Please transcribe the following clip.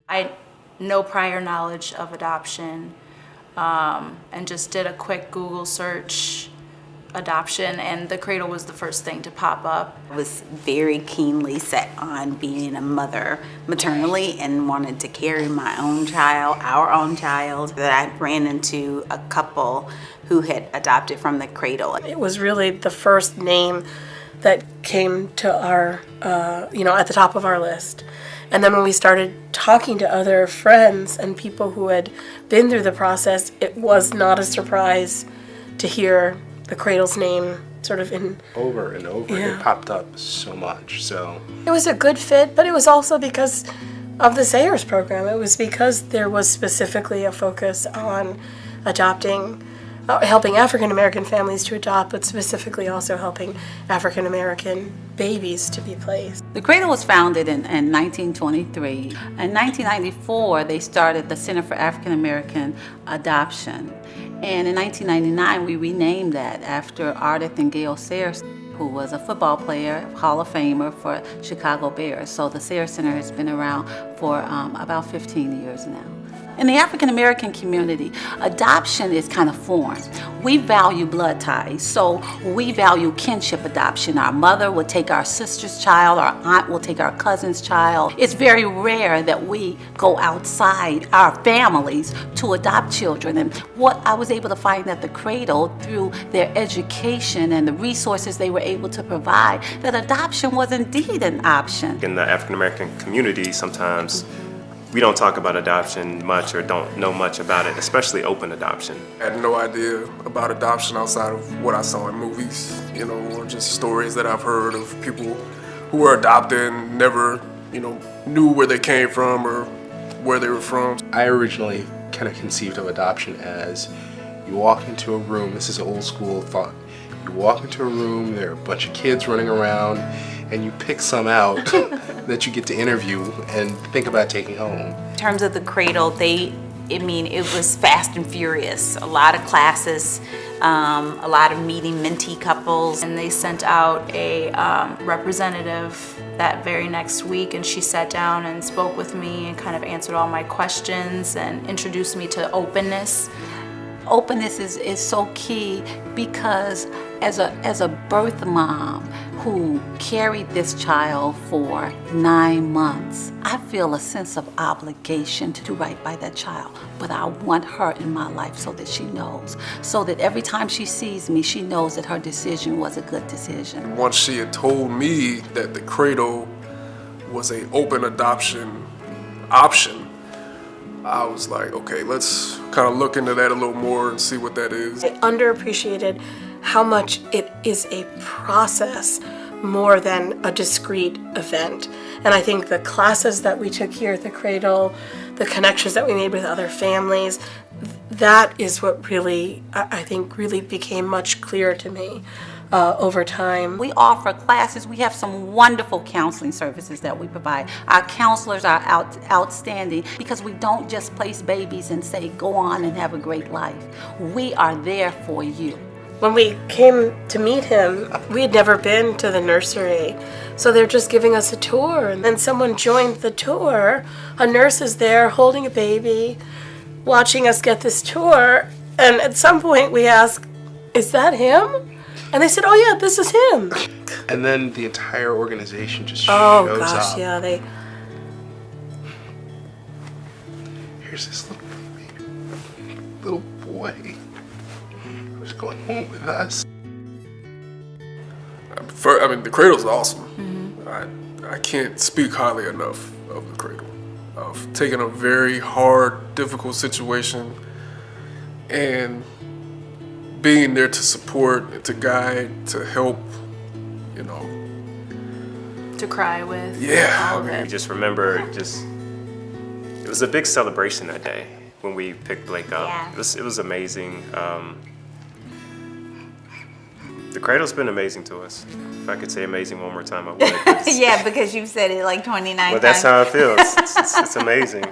I had no prior knowledge of adoption, and just did a quick Google search, adoption, and the Cradle was the first thing to pop up. I was very keenly set on being a mother maternally and wanted to carry my own child, our own child. That I ran into a couple who had adopted from the Cradle. It was really the first name that came to our, at the top of our list. And then when we started talking to other friends and people who had been through the process, it was not a surprise to hear the Cradle's name sort of in... Over and over. Yeah. It popped up so much, so... It was a good fit, but it was also because of the Sayers program. It was because there was specifically a focus on adopting, helping African American families to adopt, but specifically also helping African American babies to be placed. The Cradle was founded in 1923. In 1994, they started the Center for African American Adoption. And in 1999, we renamed that after Ardith and Gail Sayers, who was a football player, Hall of Famer for Chicago Bears. So the Sayers Center has been around for about 15 years now. In the African American community, adoption is kind of foreign. We value blood ties, so we value kinship adoption. Our mother will take our sister's child, our aunt will take our cousin's child. It's very rare that we go outside our families to adopt children. And what I was able to find at the Cradle, through their education and the resources they were able to provide, that adoption was indeed an option. In the African American community, sometimes we don't talk about adoption much or don't know much about it, especially open adoption. I had no idea about adoption outside of what I saw in movies, or just stories that I've heard of people who were adopted and never, knew where they came from or where they were from. I originally kind of conceived of adoption as you walk into a room, this is an old school thought, you walk into a room, there are a bunch of kids running around, and you pick some out that you get to interview and think about taking home. In terms of the Cradle, it was fast and furious. A lot of classes, a lot of meeting mentee couples. And they sent out a representative that very next week, and she sat down and spoke with me and kind of answered all my questions and introduced me to openness. Openness is so key, because as a birth mom who carried this child for 9 months, I feel a sense of obligation to do right by that child. But I want her in my life so that she knows, so that every time she sees me, she knows that her decision was a good decision. Once she had told me that the Cradle was an open adoption option, I was like, okay, let's kind of look into that a little more and see what that is. I underappreciated how much it is a process more than a discrete event. And I think the classes that we took here at the Cradle, the connections that we made with other families, that is what really, I think, really became much clearer to me over time. We offer classes. We have some wonderful counseling services that we provide. Our counselors are outstanding, because we don't just place babies and say, go on and have a great life. We are there for you. When we came to meet him, we had never been to the nursery. So they're just giving us a tour. And then someone joined the tour. A nurse is there holding a baby, watching us get this tour. And at some point we asked, is that him? And they said, oh yeah, this is him. And then the entire organization just Oh shows gosh, up. yeah, Here's this little boy who's going home with us. The Cradle's awesome. I can't speak highly enough of the Cradle. Of taking a very hard, difficult situation and being there to support, to guide, to help, To cry with. Yeah. All of I it. just remember, it was a big celebration that day when we picked Blake up. Yeah. It was amazing. The Cradle's been amazing to us. If I could say amazing one more time, I would. Yeah, because you've said it like 29 Well, times. that's how it feels. It's amazing.